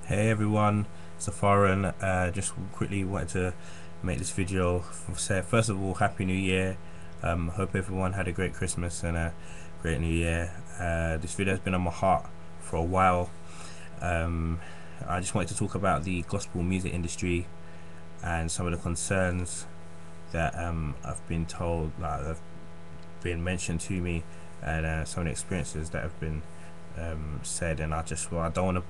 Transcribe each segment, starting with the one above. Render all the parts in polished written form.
Hey everyone, it's Afaron. Just quickly wanted to make this video say first of all Happy New Year. Hope everyone had a great Christmas and a great New Year. This video has been on my heart for a while. Um, I just wanted to talk about the gospel music industry and some of the concerns that I've been told, have been mentioned to me, and some of the experiences that have been said. And I don't want to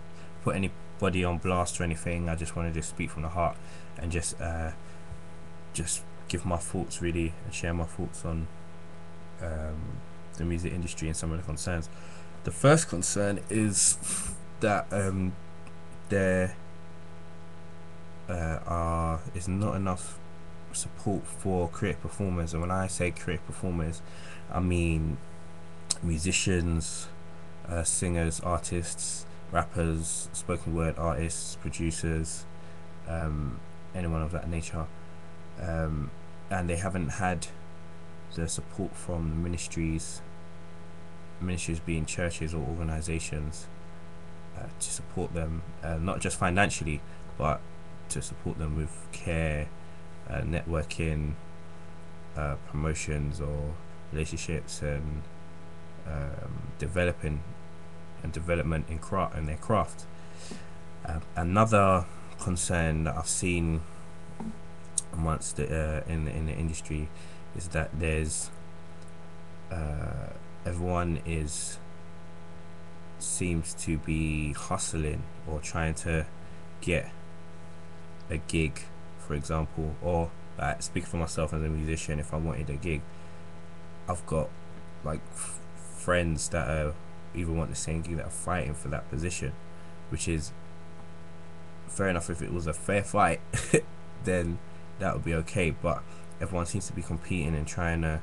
put anybody on blast or anything. I just wanted to speak from the heart and just give my thoughts really and share my thoughts on the music industry and some of the concerns. The first concern is that there is not enough support for creative performers, and when I say creative performers, I mean musicians, singers, artists, rappers, spoken word artists, producers, anyone of that nature, and they haven't had the support from the ministries being churches or organizations, to support them, not just financially, but to support them with care, networking, promotions or relationships, and development in their craft. Another concern that I've seen amongst in the industry is that there's everyone seems to be hustling or trying to get a gig, for example, or speaking for myself as a musician, if I wanted a gig, I've got like friends that even want the same gig that are fighting for that position, which is fair enough. If it was a fair fight, then that would be okay. But everyone seems to be competing and trying to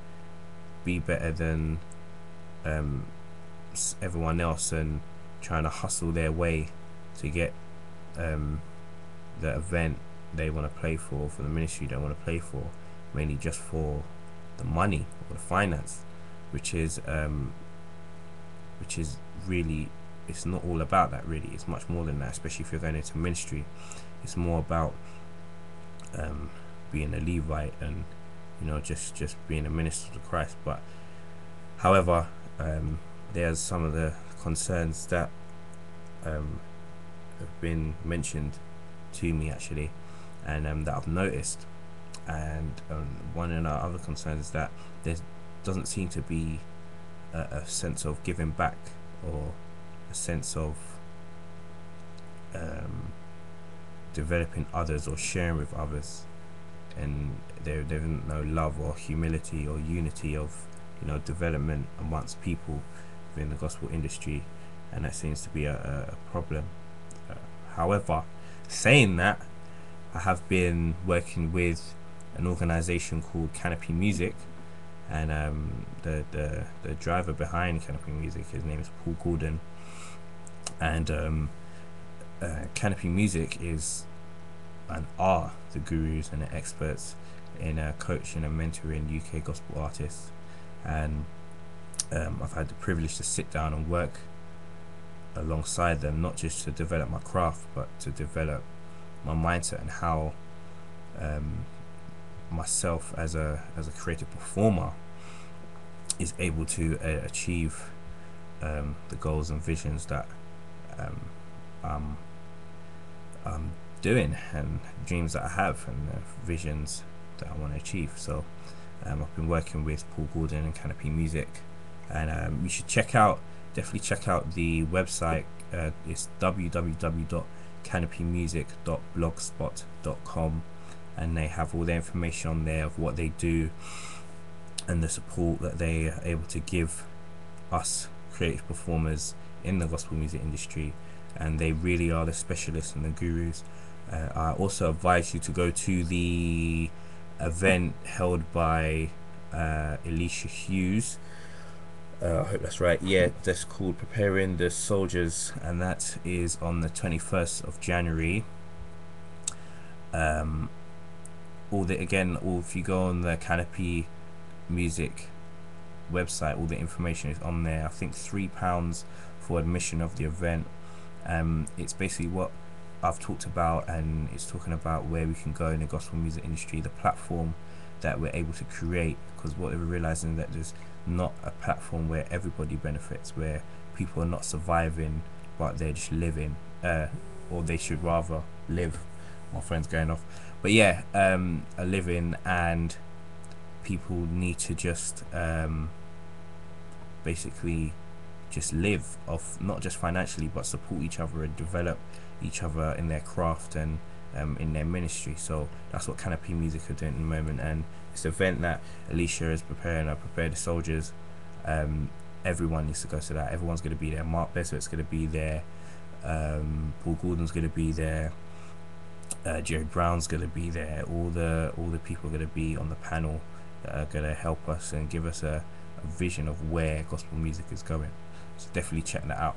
be better than everyone else and trying to hustle their way to get the event they want to play for the ministry they want to play for, mainly just for the money or the finance, which is really, it's not all about that really. It's much more than that, especially if you're going into ministry. It's more about being a Levite and just being a minister to Christ. But however, there's some of the concerns that have been mentioned to me actually, and that I've noticed. And one of the other concerns is that there doesn't seem to be a sense of giving back, or a sense of developing others or sharing with others, and there isn't no love or humility or unity of development amongst people within the gospel industry, and that seems to be a problem. However, saying that, I have been working with an organization called Canopy Music, and the driver behind Canopy Music, his name is Paul Gordon, and Canopy Music is and are the gurus and the experts in coaching and mentoring UK gospel artists. And I've had the privilege to sit down and work alongside them, not just to develop my craft, but to develop my mindset and how myself as a creative performer is able to achieve the goals and visions that I'm doing, and dreams that I have, and visions that I want to achieve. So I've been working with Paul Gordon and Canopy Music, and you should definitely check out the website. It's www.canopymusic.blogspot.com, and they have all the information on there of what they do and the support that they are able to give us creative performers in the gospel music industry, and they really are the specialists and the gurus. I also advise you to go to the event held by Alicia Hughes. I hope that's right. Yeah, that's called Preparing the Soldiers, and that is on the 21st of January. If you go on the Canopy Music website, all the information is on there. I think £3 for admission of the event. It's basically what I've talked about, and it's talking about where we can go in the gospel music industry, the platform that we're able to create, because what we're realizing that there's not a platform where everybody benefits, where people are not surviving but they're just living, or they should rather live. My friend's going off, but yeah, are living, and people need to just basically just live off, not just financially, but support each other and develop each other in their craft and in their ministry. So that's what Canopy Music are doing at the moment, and this event that Alicia is preparing, I Prepare the Soldiers, everyone needs to go to that. Everyone's going to be there. Mark Bessett's going to be there, Paul Gordon's going to be there, Jerry Brown's going to be there. All the people are going to be on the panel that are going to help us and give us a vision of where gospel music is going. So definitely check that out.